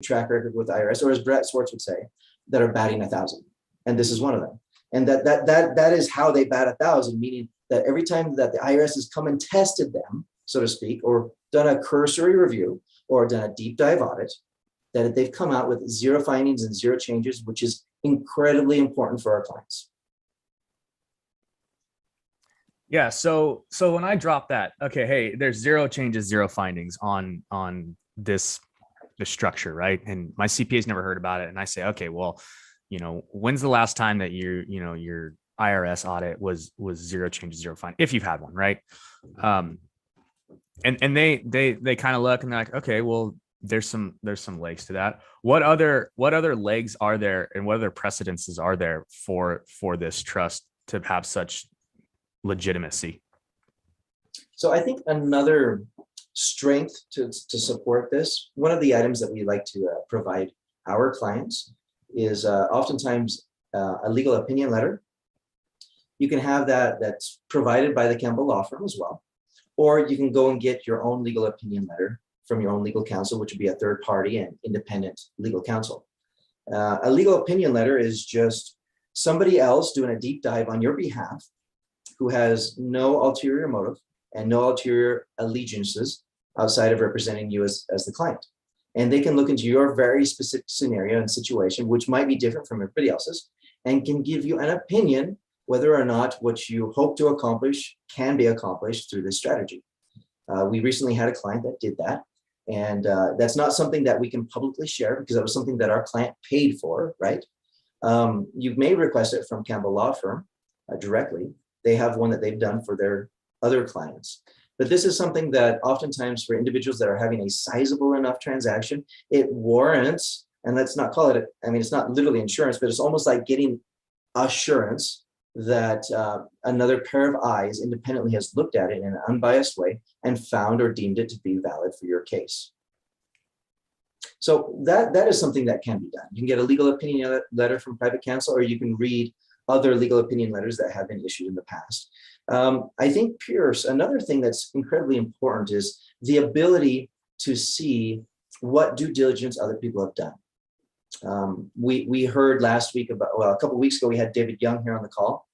track record with IRS, or as Brett Swarts would say, that are batting 1,000. And this is one of them. And that is how they bat 1,000, meaning that every time that the IRS has come and tested them, so to speak, or done a cursory review or done a deep dive audit, that they've come out with 0 findings and 0 changes, which is incredibly important for our clients. Yeah. So when I drop that, okay, hey, there's 0 changes, 0 findings on this structure, right? And my CPA's never heard about it. And I say, okay, well, when's the last time that your IRS audit was 0 changes, 0 findings, if you've had one, right? And they kind of look and they're like, okay, well, there's some legs to that. What other legs are there, and what other precedences are there for this trust to have such legitimacy? So I think another strength to support this, one of the items that we like to provide our clients is oftentimes a legal opinion letter. You can have that's provided by the Campbell Law Firm as well, or you can go and get your own legal opinion letter from your own legal counsel, which would be a third party and independent legal counsel. A legal opinion letter is just somebody else doing a deep dive on your behalf who has no ulterior motive and no ulterior allegiances outside of representing you as the client. And they can look into your very specific scenario and situation, which might be different from everybody else's, and can give you an opinion whether or not what you hope to accomplish can be accomplished through this strategy. We recently had a client that did that. And that's not something that we can publicly share because that was something that our client paid for, right? You may request it from Campbell Law Firm directly. They have one that they've done for their other clients. But this is something that oftentimes for individuals that are having a sizable enough transaction, it warrants, and let's not call it, it's not literally insurance, but it's almost like getting assurance that another pair of eyes independently has looked at it in an unbiased way and found or deemed it to be valid for your case. So that is something that can be done. You can get a legal opinion letter from private counsel, or you can read other legal opinion letters that have been issued in the past. I think, Pierce, another thing that's incredibly important is the ability to see what due diligence other people have done. We heard last week a couple of weeks ago, we had David Young here on the call.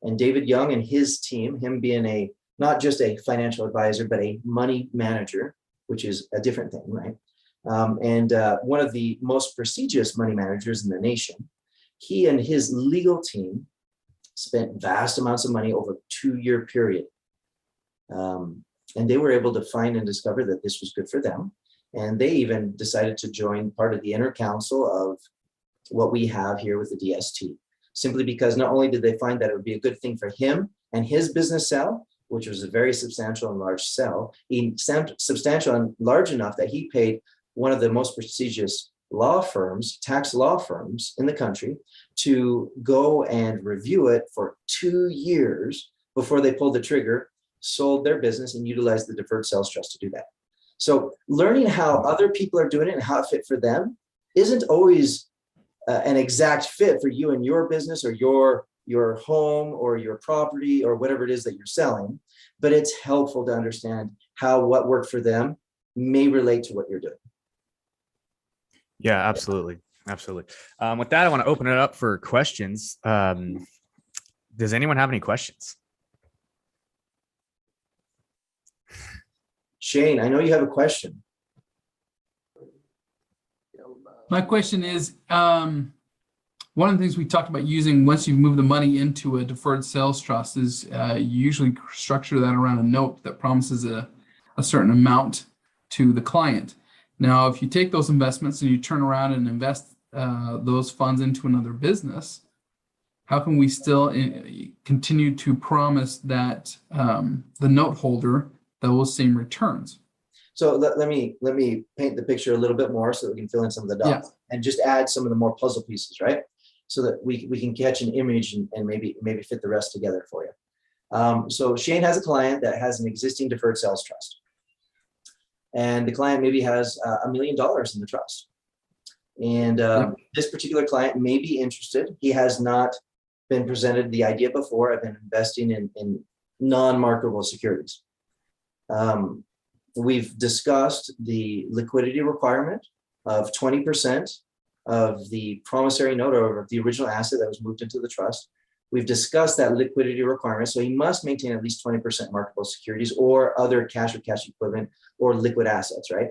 And David Young and his team, him being not just a financial advisor, but a money manager, which is a different thing, right? And one of the most prestigious money managers in the nation, he and his legal team spent vast amounts of money over a 2-year period. And they were able to find and discover that this was good for them. And they even decided to join part of the inner council of what we have here with the DST, simply because not only did they find that it would be a good thing for him and his business sell, which was a very substantial and large sell, substantial and large enough that he paid one of the most prestigious law firms, tax law firms in the country, to go and review it for 2 years before they pulled the trigger, sold their business, and utilized the Deferred Sales Trust to do that. So learning how other people are doing it and how it fit for them isn't always an exact fit for you and your business or your home or your property or whatever it is that you're selling, but it's helpful to understand how what worked for them may relate to what you're doing. Yeah, absolutely. Absolutely. With that, I want to open it up for questions. Does anyone have any questions? Shane, I know you have a question. My question is, one of the things we talked about using once you've moved the money into a deferred sales trust is you usually structure that around a note that promises a certain amount to the client. Now, if you take those investments and you turn around and invest those funds into another business, how can we still continue to promise that the note holder those same returns? So let me paint the picture a little bit more so that we can fill in some of the dots and just add some of the more puzzle pieces, right? So that we can catch an image and maybe fit the rest together for you. So Shane has a client that has an existing deferred sales trust. And the client maybe has $1 million in the trust. And this particular client may be interested. He has not been presented the idea before of investing in non-marketable securities. We've discussed the liquidity requirement of 20% of the promissory note or the original asset that was moved into the trust. We've discussed that liquidity requirement. So he must maintain at least 20% marketable securities or other cash or cash equivalent or liquid assets, right?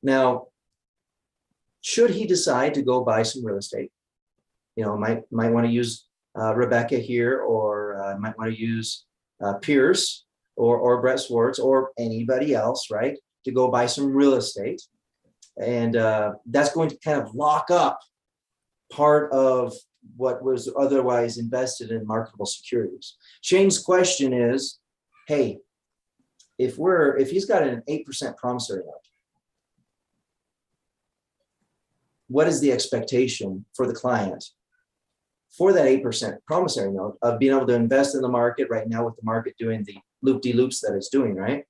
Now, should he decide to go buy some real estate, might want to use Rebecca here, or might want to use Pierce or Brett Swarts or anybody else, right, to go buy some real estate. And that's going to kind of lock up part of what was otherwise invested in marketable securities. Shane's question is, hey, if he's got an 8% promissory note, what is the expectation for the client for that 8% promissory note of being able to invest in the market right now with the market doing the loop-de-loops that it's doing, right?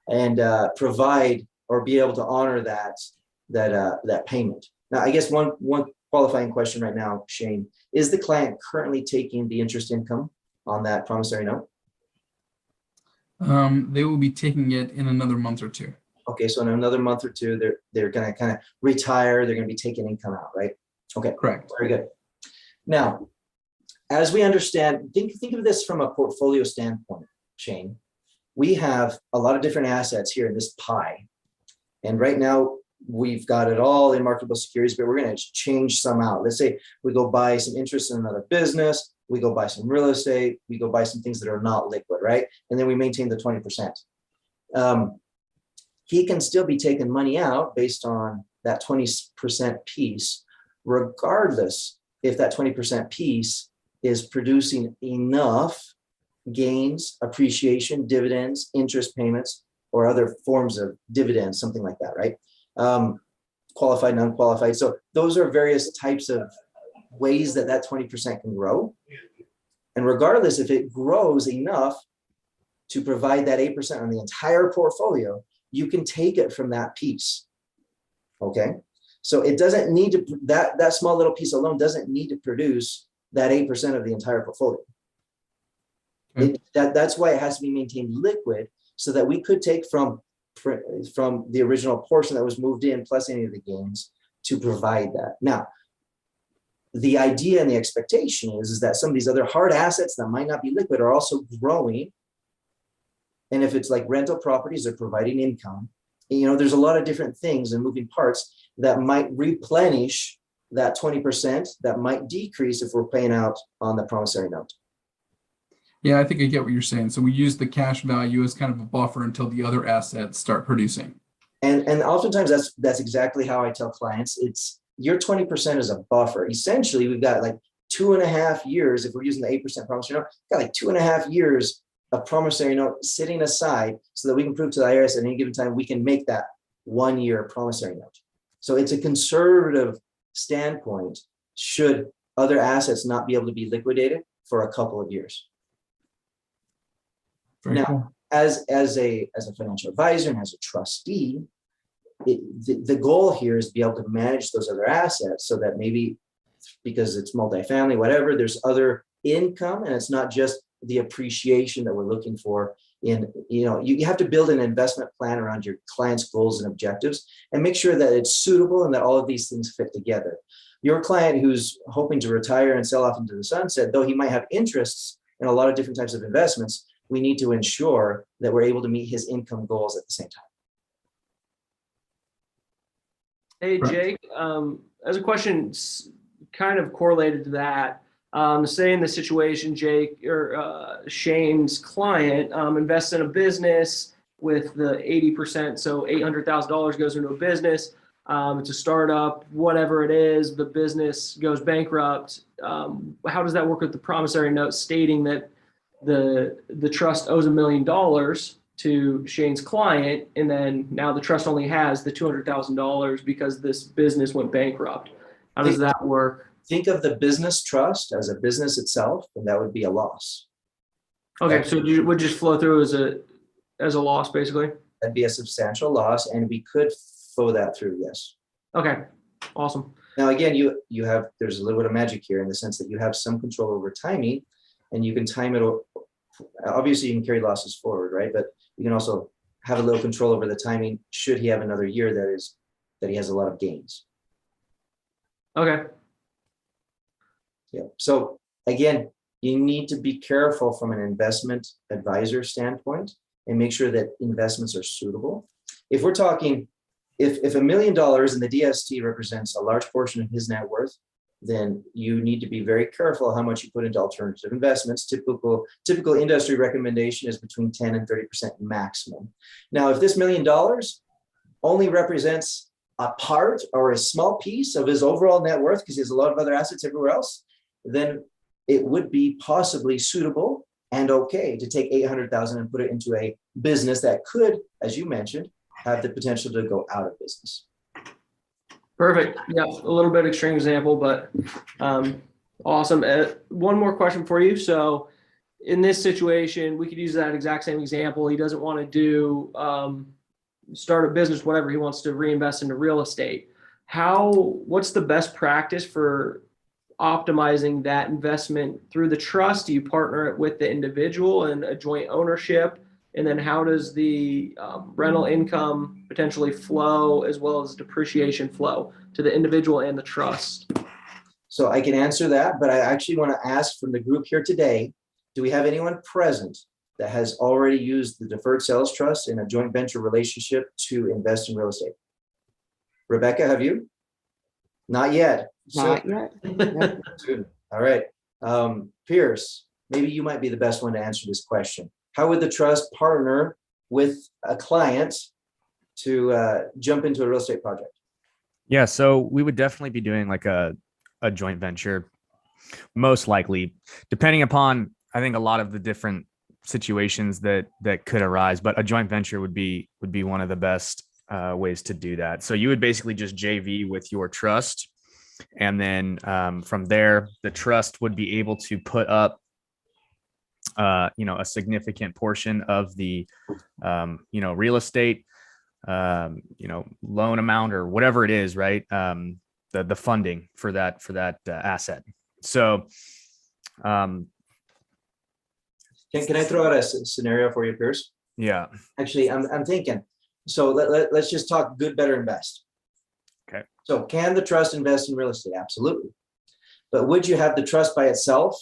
And provide or be able to honor that payment. Now, I guess one qualifying question right now, Shane, is the client currently taking the interest income on that promissory note? They will be taking it in another month or two. Okay, so in another month or two, they're going to kind of retire. They're going to be taking income out, right? Okay, correct. Very good. Now, as we understand, think of this from a portfolio standpoint, Shane. We have a lot of different assets here in this pie, and right now we've got it all in marketable securities, but we're going to change some out. Let's say we go buy some interest in another business, we go buy some real estate, we go buy some things that are not liquid, right? And then we maintain the 20%. He can still be taking money out based on that 20% piece, regardless if that 20% piece is producing enough gains, appreciation, dividends, interest payments, or other forms of dividends, something like that, right? Qualified, non-qualified. So those are various types of ways that 20% can grow. And regardless if it grows enough to provide that 8% on the entire portfolio, you can take it from that piece. Okay. So it doesn't need to, that small little piece alone doesn't need to produce that 8% of the entire portfolio. That's why it has to be maintained liquid, so that we could take from the original portion that was moved in plus any of the gains to provide that. Now, the idea and the expectation is that some of these other hard assets that might not be liquid are also growing. And if it's like rental properties are providing income, there's a lot of different things and moving parts that might replenish that 20% that might decrease if we're paying out on the promissory note. Yeah, I think I get what you're saying. So we use the cash value as kind of a buffer until the other assets start producing. And oftentimes that's exactly how I tell clients. It's your 20% is a buffer. Essentially, we've got like 2.5 years, if we're using the 8% promissory note, we've got like 2.5 years of promissory note sitting aside so that we can prove to the IRS at any given time we can make that 1 year promissory note. So it's a conservative standpoint should other assets not be able to be liquidated for a couple of years. Very now, cool. as a financial advisor and as a trustee, the goal here is to be able to manage those other assets so that maybe because it's multifamily, whatever, there's other income, and it's not just the appreciation that we're looking for in, you have to build an investment plan around your client's goals and objectives and make sure that it's suitable and that all of these things fit together. Your client who's hoping to retire and sell off into the sunset, though he might have interests in a lot of different types of investments, we need to ensure that we're able to meet his income goals at the same time. Hey, Jake, as a question kind of correlated to that, say in the situation, Jake or Shane's client invests in a business with the 80%, so $800,000 goes into a business. It's a startup, whatever it is, the business goes bankrupt. How does that work with the promissory note stating that the trust owes $1 million to Shane's client, and then now the trust only has the $200,000 because this business went bankrupt? How does that work? Think of the business trust as a business itself, and that would be a loss. Okay, so it would just flow through as a loss, basically? That'd be a substantial loss, and we could flow that through, yes. Okay, awesome. Now, again, there's a little bit of magic here in the sense that you have some control over timing, and you can time it. Obviously, you can carry losses forward, right? But you can also have a little control over the timing should he have another year that he has a lot of gains. Okay. Yeah. So again, you need to be careful from an investment advisor standpoint and make sure that investments are suitable. If we're talking, if $1 million and the DST represents a large portion of his net worth, then you need to be very careful how much you put into alternative investments. Typical industry recommendation is between 10 and 30% maximum. Now, if this $1 million only represents a part or a small piece of his overall net worth, because he has a lot of other assets everywhere else, then it would be possibly suitable and okay to take 800,000 and put it into a business that could, as you mentioned, have the potential to go out of business. Perfect. Yeah, a little bit extreme example, but awesome. One more question for you. So in this situation, we could use that exact same example. He doesn't want to do start a business, whatever. He wants to reinvest into real estate. What's the best practice for optimizing that investment through the trust? Do you partner it with the individual and a joint ownership? And then how does the rental income potentially flow, as well as depreciation flow to the individual and the trust? So I can answer that, but I actually want to ask from the group here today, do we have anyone present that has already used the Deferred Sales Trust in a joint venture relationship to invest in real estate? Rebecca, have you? Not yet. Not yet. Soon. All right. Pierce, maybe you might be the best one to answer this question. How would the trust partner with a client to jump into a real estate project? Yeah, so we would definitely be doing like a joint venture, most likely, depending upon, I think, a lot of the different situations that could arise. But a joint venture would be one of the best ways to do that. So you would basically just JV with your trust, and then from there, the trust would be able to put up a significant portion of the real estate loan amount or whatever it is, right? The funding for that asset. So can I throw out a scenario for you, Pierce? Yeah, actually I'm thinking, so let's just talk good, better, and best. Okay. So can the trust invest in real estate? Absolutely. But would you have the trust by itself?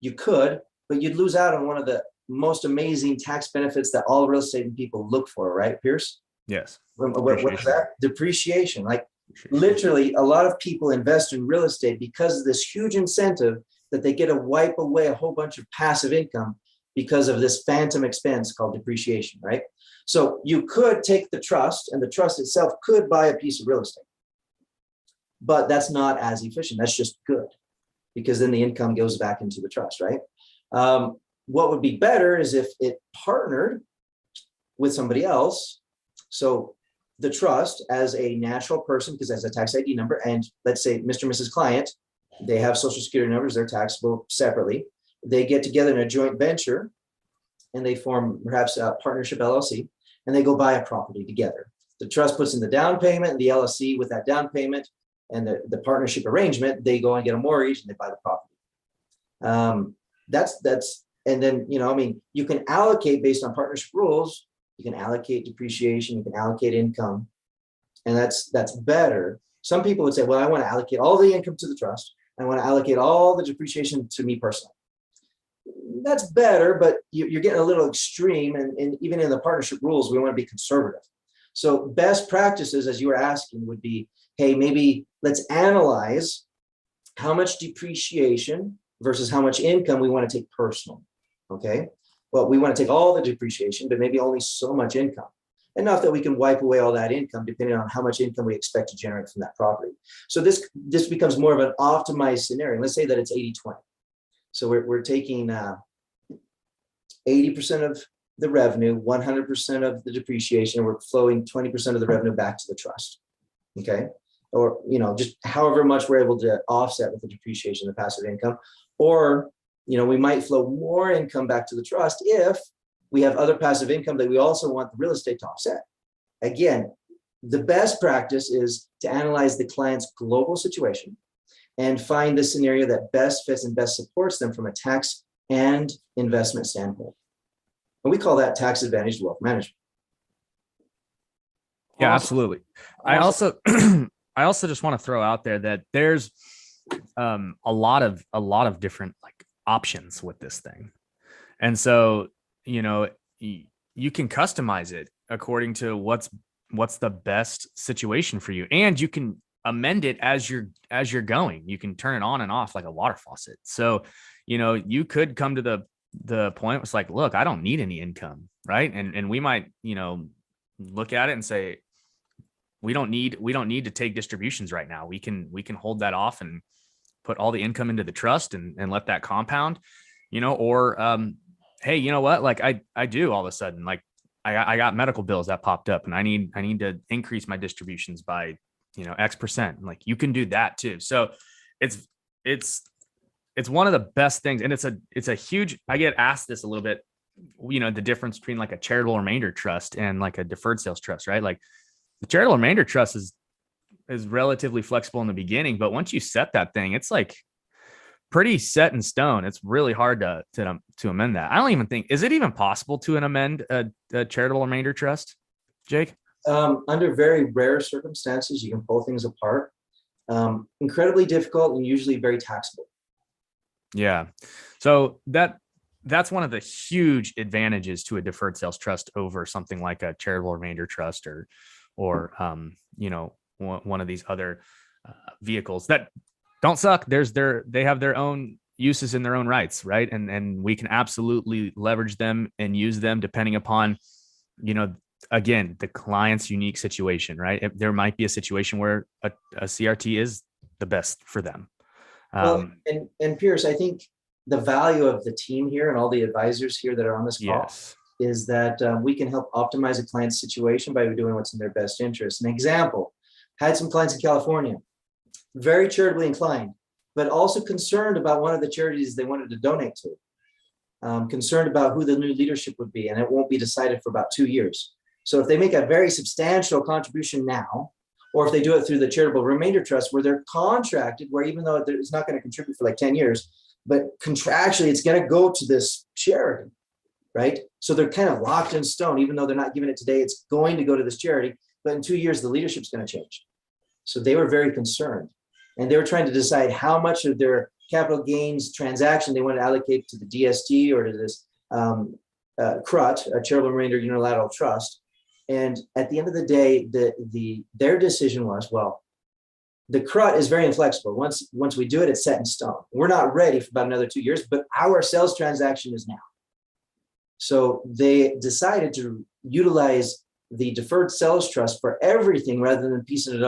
You could, but you'd lose out on one of the most amazing tax benefits that all real estate people look for, right, Pierce? yes. What is that? Depreciation. Like literally a lot of people invest in real estate because of this huge incentive that they get to wipe away a whole bunch of passive income because of this phantom expense called depreciation, right? So you could take the trust, and the trust itself could buy a piece of real estate, but that's not as efficient. That's just good, because then the income goes back into the trust, right? What would be better is if it partnered with somebody else. So the trust, as a natural person, because as a tax ID number, and let's say Mr. and Mrs. Client, they have social security numbers, they're taxable separately. They get together in a joint venture and they form perhaps a partnership LLC, and they go buy a property together. The trust puts in the down payment, and the LLC with that down payment and the partnership arrangement, they go and get a mortgage and they buy the property. And then, you can allocate based on partnership rules. You can allocate depreciation, you can allocate income, and that's better. Some people would say, well, I want to allocate all the income to the trust. I want to allocate all the depreciation to me personally. That's better, but you're getting a little extreme. And even in the partnership rules, we want to be conservative. So best practices, as you were asking, would be, hey, maybe let's analyze how much depreciation versus how much income we want to take personal. Okay. Well, we want to take all the depreciation, but maybe only so much income. Enough that we can wipe away all that income depending on how much income we expect to generate from that property. So this becomes more of an optimized scenario. Let's say that it's 80-20. So we're taking 80% of the revenue, 100% of the depreciation, and we're flowing 20% of the revenue back to the trust. Okay. Or, just however much we're able to offset with the depreciation, the passive income. Or, we might flow more income back to the trust if we have other passive income that we also want the real estate to offset. Again, the best practice is to analyze the client's global situation and find the scenario that best fits and best supports them from a tax and investment standpoint. And we call that tax advantaged wealth management. Yeah, Awesome. absolutely. Awesome. I I also just want to throw out there that there's a lot of different like options with this thing. And so, you know, you can customize it according to what's the best situation for you. And you can amend it as you're going. You can turn it on and off like a water faucet. So, you know, you could come to the point where it's like, look, I don't need any income, right? And we might, you know, look at it and say, we don't need to take distributions right now. We can hold that off and put all the income into the trust and let that compound, you know, or hey, you know what? Like I do all of a sudden, like I got medical bills that popped up and I need to increase my distributions by, you know, X%. Like you can do that too. So it's one of the best things. And it's a huge, I get asked this a little bit, you know, the difference between like a charitable remainder trust and like a deferred sales trust, right? Like the charitable remainder trust is relatively flexible in the beginning, but once you set that thing, it's like pretty set in stone. It's really hard to amend that. I don't even think, is it even possible to amend a charitable remainder trust, Jake? Under very rare circumstances, you can pull things apart. Incredibly difficult and usually very taxable. Yeah. So that's one of the huge advantages to a deferred sales trust over something like a charitable remainder trust or you know, one of these other vehicles that don't suck. They have their own uses in their own rights, right? And we can absolutely leverage them and use them depending upon, you know, again, the client's unique situation, right? There might be a situation where a CRT is the best for them. Well, and Pierce, I think the value of the team here and all the advisors here that are on this call yes. is that we can help optimize a client's situation by doing what's in their best interest. An example, had some clients in California, very charitably inclined, but also concerned about one of the charities they wanted to donate to, concerned about who the new leadership would be, and it won't be decided for about 2 years. So if they make a very substantial contribution now, or if they do it through the charitable remainder trust where they're contracted, where even though it's not going to contribute for like 10 years, but contractually it's going to go to this charity, right? So they're kind of locked in stone, even though they're not giving it today, it's going to go to this charity, but in 2 years, the leadership's going to change. So they were very concerned and they were trying to decide how much of their capital gains transaction they want to allocate to the DST or to this CRUT, a charitable remainder unilateral trust. And at the end of the day, their decision was, well, the CRUT is very inflexible. Once we do it, it's set in stone. We're not ready for about another 2 years, but our sales transaction is now. So they decided to utilize the deferred sales trust for everything rather than piecing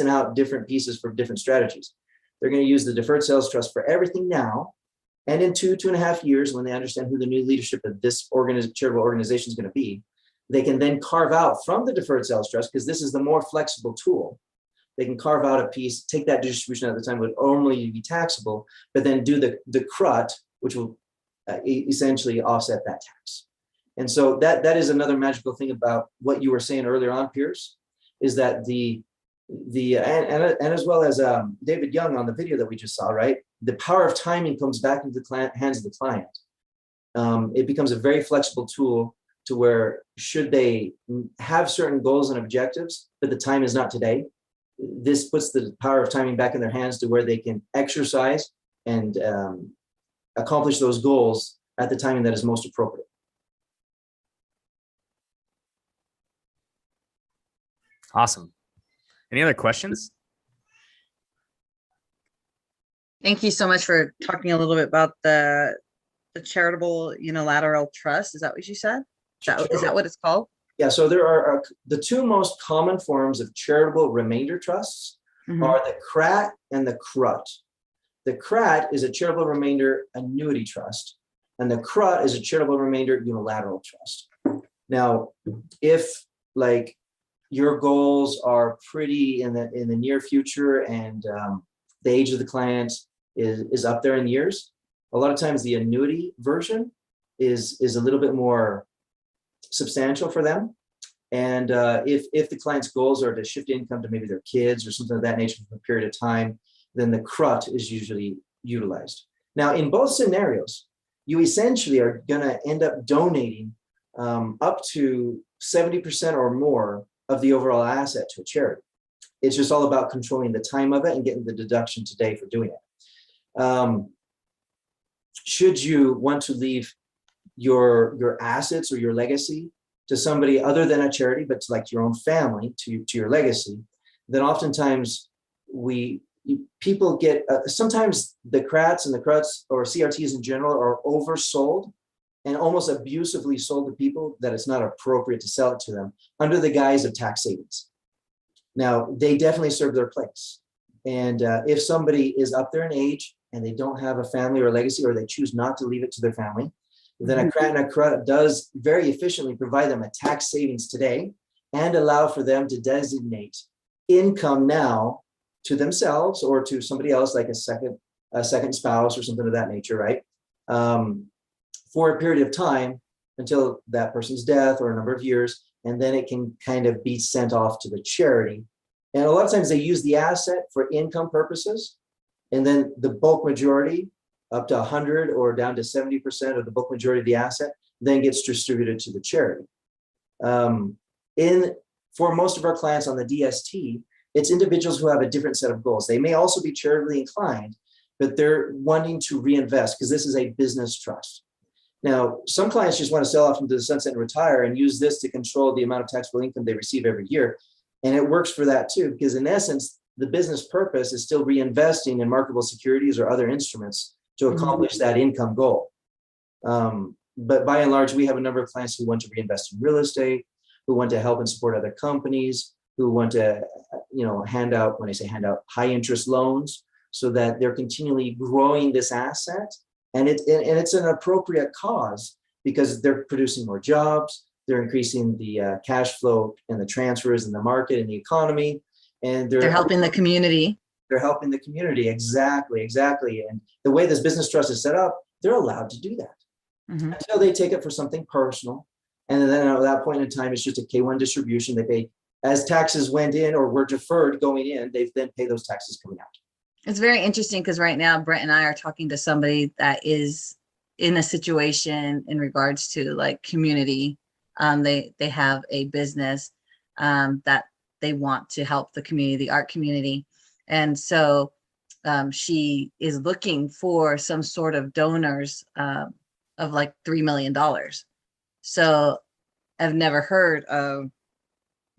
out different pieces for different strategies. They're going to use the deferred sales trust for everything now. And in 2.5 years, when they understand who the new leadership of this charitable organization is going to be, they can then carve out from the deferred sales trust, because this is the more flexible tool. They can carve out a piece, take that distribution at the time would only be taxable, but then do the CRUT, which will essentially offset that tax. And so that is another magical thing about what you were saying earlier on, Pierce, is that and as well as David Young on the video that we just saw, right? The power of timing comes back into the hands of the client. It becomes a very flexible tool to where should they have certain goals and objectives, but the time is not today, this puts the power of timing back in their hands to where they can exercise and accomplish those goals at the timing that is most appropriate. Awesome. Any other questions? Thank you so much for talking a little bit about the charitable unilateral trust. Is that what you said? Is that what it's called? Yeah, so there are the two most common forms of charitable remainder trusts are the CRAT and the CRUT. The CRAT is a charitable remainder annuity trust, and the CRUT is a charitable remainder unilateral trust. Now, if like your goals are pretty in the near future and the age of the client is up there in years, a lot of times the annuity version is a little bit more substantial for them. And if the client's goals are to shift income to maybe their kids or something of that nature for a period of time, then the CRUT is usually utilized. Now, in both scenarios, you essentially are going to end up donating up to 70% or more of the overall asset to a charity. It's just all about controlling the time of it and getting the deduction today for doing it. Should you want to leave your assets or your legacy to somebody other than a charity, but to like your own family, to your legacy, then oftentimes people get, sometimes the CRATs and the CRUTs or CRTs in general are oversold and almost abusively sold to people that it's not appropriate to sell it to them under the guise of tax savings. Now, they definitely serve their place. And if somebody is up there in age and they don't have a family or a legacy, or they choose not to leave it to their family, then a CRAT and a CRUT does very efficiently provide them a tax savings today and allow for them to designate income now to themselves or to somebody else, like a second spouse or something of that nature, right? For a period of time until that person's death or a number of years, and then it can kind of be sent off to the charity. And a lot of times they use the asset for income purposes, and then the bulk majority, up to 100 or down to 70% of the bulk majority of the asset, then gets distributed to the charity. For most of our clients on the DST, it's individuals who have a different set of goals. They may also be charitably inclined, but they're wanting to reinvest because this is a business trust. Now, some clients just want to sell off into the sunset and retire and use this to control the amount of taxable income they receive every year. And it works for that too, because in essence, the business purpose is still reinvesting in marketable securities or other instruments to accomplish that income goal. But by and large, we have a number of clients who want to reinvest in real estate, who want to help and support other companies, who want to, hand out, when I say hand out, high interest loans so that they're continually growing this asset. And it's an appropriate cause because they're producing more jobs, they're increasing the cash flow and the transfers in the market and the economy, and they're helping the community. They're helping the community. Exactly. And the way this business trust is set up, they're allowed to do that until they take it for something personal. And then at that point in time, it's just a K-1 distribution. They pay as taxes went in or were deferred going in, they then pay those taxes coming out. It's very interesting because right now, Brent and I are talking to somebody that is in a situation in regards to like community. They have a business that they want to help the community, the art community. And so she is looking for some sort of donors of like $3 million. So I've never heard of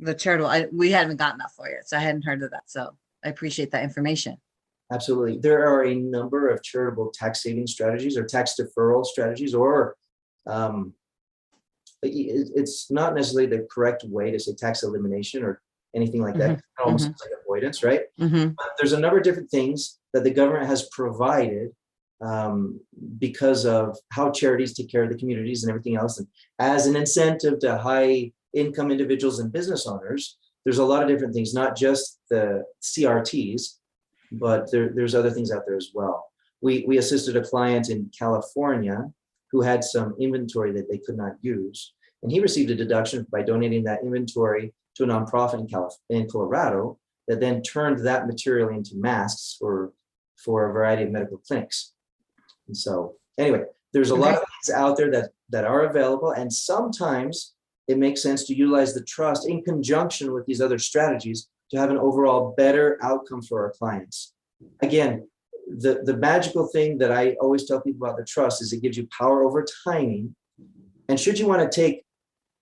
the charitable. We haven't gotten that far yet, so I hadn't heard of that. So I appreciate that information. Absolutely. There are a number of charitable tax saving strategies or tax deferral strategies, or it's not necessarily the correct way to say tax elimination or anything like that. It almost sounds like avoidance, right? But there's a number of different things that the government has provided because of how charities take care of the communities and everything else. And as an incentive to high income individuals and business owners, there's a lot of different things, not just the CRTs, but there's other things out there as well. We assisted a client in California who had some inventory that they could not use, and he received a deduction by donating that inventory to a nonprofit in Colorado that then turned that material into masks for a variety of medical clinics. And so anyway, there's a lot of things out there that are available, and sometimes it makes sense to utilize the trust in conjunction with these other strategies to have an overall better outcome for our clients. Again, the magical thing that I always tell people about the trust is it gives you power over timing. And should you want to take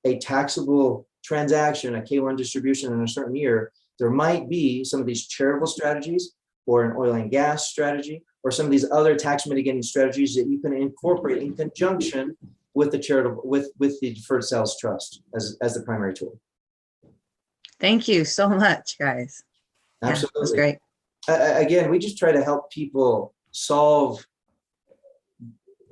a taxable transaction, a K-1 distribution in a certain year, there might be some of these charitable strategies or an oil and gas strategy or some of these other tax mitigating strategies that you can incorporate in conjunction with the charitable, with the Deferred Sales Trust as the primary tool. Thank you so much, guys. Absolutely. Yeah, that's great. Again, we just try to help people solve,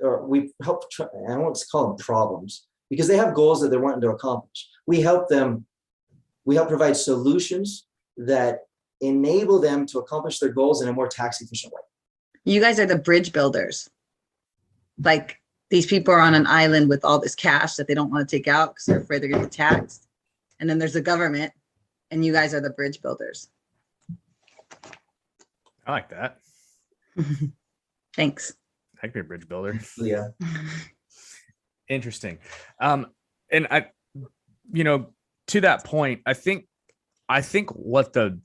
or we help, I won't call them problems, because they have goals that they're wanting to accomplish. We help provide solutions that enable them to accomplish their goals in a more tax efficient way. You guys are the bridge builders. Like these people are on an island with all this cash that they don't want to take out because they're afraid they're going to get taxed. And then there's the government, and you guys are the bridge builders. I like that. Thanks. I could be a bridge builder. Yeah. Interesting. And I, to that point, I think what the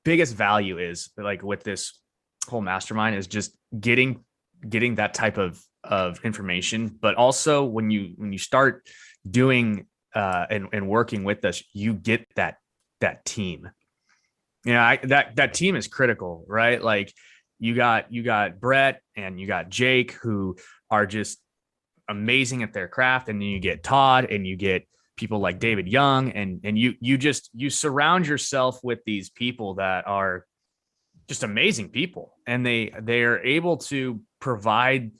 biggest value is like with this whole mastermind is just getting that type of information. But also when you start doing and working with us, you get that team. That team is critical, right? Like you got Brett and you got Jake, who are just amazing at their craft. And then you get Todd and you get people like David Young, and you surround yourself with these people that are just amazing people, and they are able to provide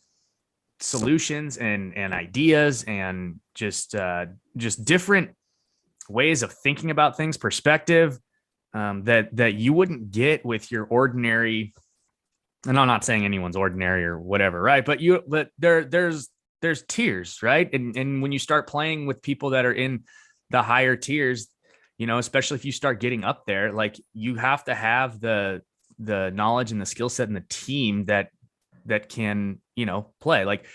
solutions and ideas and just different ways of thinking about things, perspective that you wouldn't get with your ordinary. And I'm not saying anyone's ordinary or whatever, right? But there's tiers, right? And when you start playing with people that are in the higher tiers, especially if you start getting up there, like you have to have the knowledge and the skill set and the team that can, play. Like,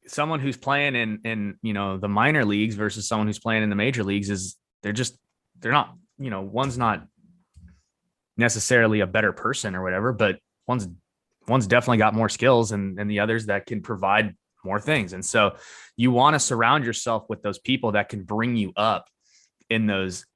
someone who's playing in the minor leagues versus someone who's playing in the major leagues they're not, one's not necessarily a better person or whatever, but one's definitely got more skills and the others that can provide more things. And so you want to surround yourself with those people that can bring you up in those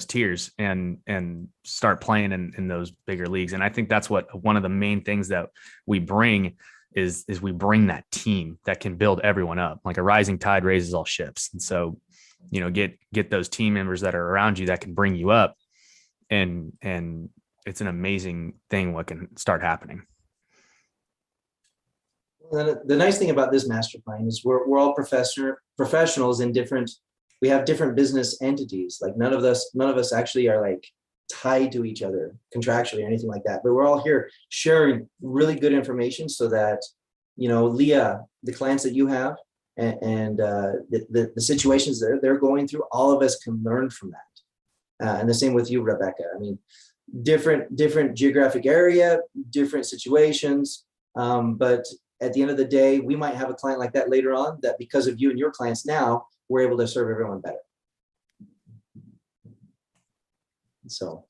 tiers and start playing in those bigger leagues. And I think that's what one of the main things that we bring is we bring that team that can build everyone up. Like a rising tide raises all ships. And so, get those team members that are around you that can bring you up, and it's an amazing thing what can start happening. The nice thing about this mastermind is we're all professionals in we have different business entities. Like none of us actually are like tied to each other contractually or anything like that, but we're all here sharing really good information so that, Leah, the clients that you have and the situations that they're going through, all of us can learn from that. And the same with you, Rebecca. I mean, different geographic area, different situations. But at the end of the day, we might have a client like that later on that because of you and your clients now, we're able to serve everyone better. So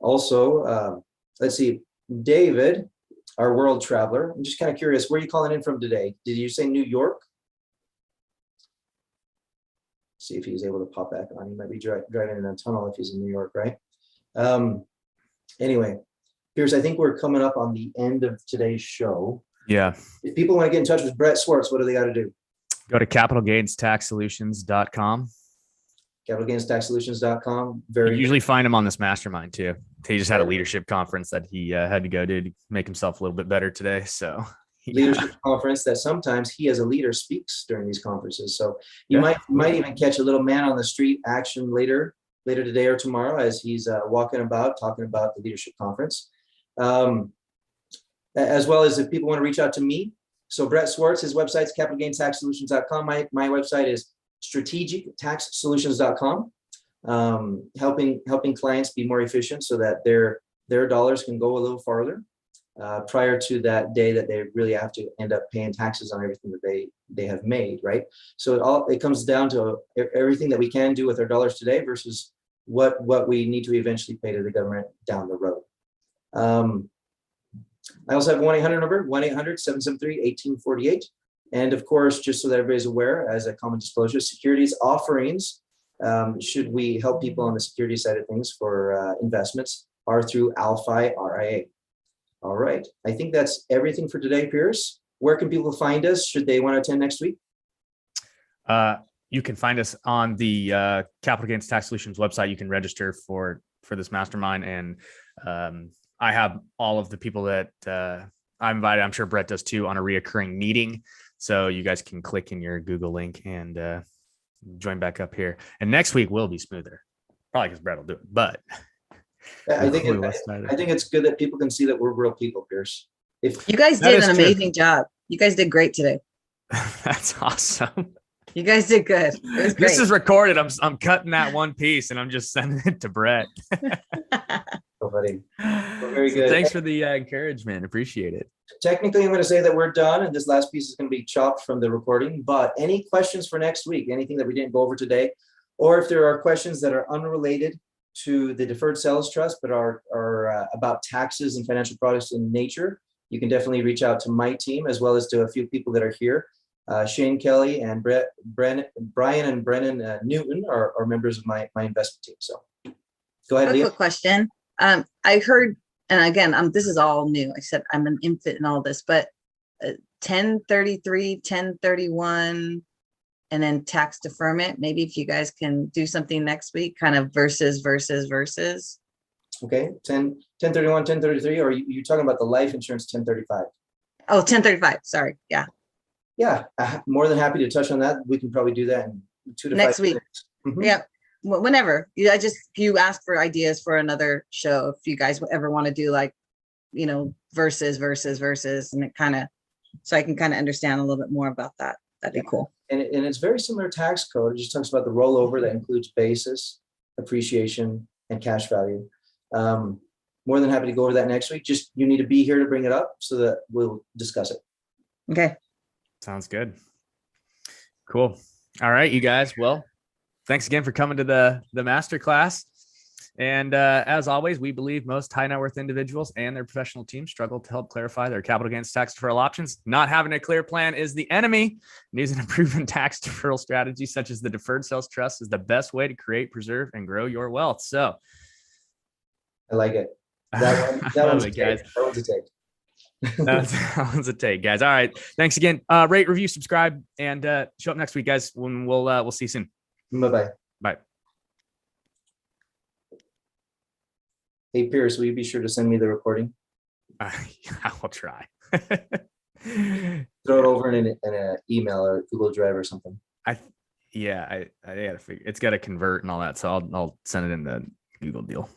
also, let's see, David, our world traveler. I'm just kind of curious, where are you calling in from today? Did you say New York? See if he was able to pop back on. He might be driving in a tunnel if he's in New York, right? Anyway, Pierce, I think we're coming up on the end of today's show. Yeah. If people want to get in touch with Brett Swarts, what do they got to do? Go to capitalgainstaxsolutions.com. capitalgainstaxsolutions.com. You usually find him on this mastermind too. He just had a leadership conference that he had to go to make himself a little bit better today. So leadership conference that sometimes he as a leader speaks during these conferences. So you might even catch a little man on the street action later today or tomorrow as he's walking about talking about the leadership conference. As well as if people want to reach out to me. So Brett Swarts, his website's capitalgainstaxsolutions.com. My website is strategictaxsolutions.com. Helping clients be more efficient so that their dollars can go a little farther prior to that day that they really have to end up paying taxes on everything that they have made, right? So it comes down to everything that we can do with our dollars today versus what we need to eventually pay to the government down the road. I also have a 1-800 number, 1-800-773-1848. And of course, just so that everybody's aware, as a common disclosure, securities offerings, should we help people on the security side of things for investments, are through Alphi RIA. All right. I think that's everything for today, Pierce. Where can people find us? Should they want to attend next week? You can find us on the Capital Gains Tax Solutions website. You can register for this mastermind. And I have all of the people that I'm invited. I'm sure Brett does too, on a reoccurring meeting. So you guys can click in your Google link and join back up here. And next week will be smoother, probably because Brett will do it. But I think it's good that people can see that we're real people, Pierce. If you guys did an amazing job. You guys did great today. That's awesome. You guys did good. It was great. This is recorded. I'm cutting that one piece and I'm just sending it to Brett. Oh, buddy. Well, very good. So thanks for the encouragement. Appreciate it. Technically, I'm going to say that we're done, and this last piece is going to be chopped from the recording. But any questions for next week? Anything that we didn't go over today? Or if there are questions that are unrelated to the Deferred Sales Trust, but are about taxes and financial products in nature, you can definitely reach out to my team, as well as to a few people that are here. Shane Kelly and Brian and Brennan Newton are members of my investment team. So go ahead, A Leah. quick question. I heard, and again, this is all new. I said I'm an infant in all this, but 1033, 1031, and then tax deferment. Maybe if you guys can do something next week, kind of versus. Okay, 1031, 1033, or you're talking about the life insurance 1035? Oh, 1035. Sorry. Yeah. Yeah, more than happy to touch on that. We can probably do that in 2 to 5 Next week. minutes. Mhm. Yeah. Whenever. You ask for ideas for another show. If you guys ever want to do like, versus, and it kind of, so I can kind of understand a little bit more about that. That'd be cool. And it's very similar tax code. It just talks about the rollover that includes basis, appreciation, and cash value. More than happy to go over that next week. Just you need to be here to bring it up so that we'll discuss it. Okay. Sounds good. Cool. All right, you guys. Well, thanks again for coming to the masterclass. And as always, we believe most high net worth individuals and their professional teams struggle to help clarify their capital gains tax deferral options. Not having a clear plan is the enemy. And using a proven tax deferral strategy such as the Deferred Sales Trust is the best way to create, preserve, and grow your wealth. So I like it. That one's a take. That one's a take. That one's a take, guys. All right. Thanks again. Rate, review, subscribe, and show up next week, guys, when we'll see you soon. Bye-bye. Bye. Hey, Pierce, will you be sure to send me the recording? I will try. Throw it over in an email or Google Drive or something. I gotta figure. It's got to convert and all that, so I'll send it in the Google deal.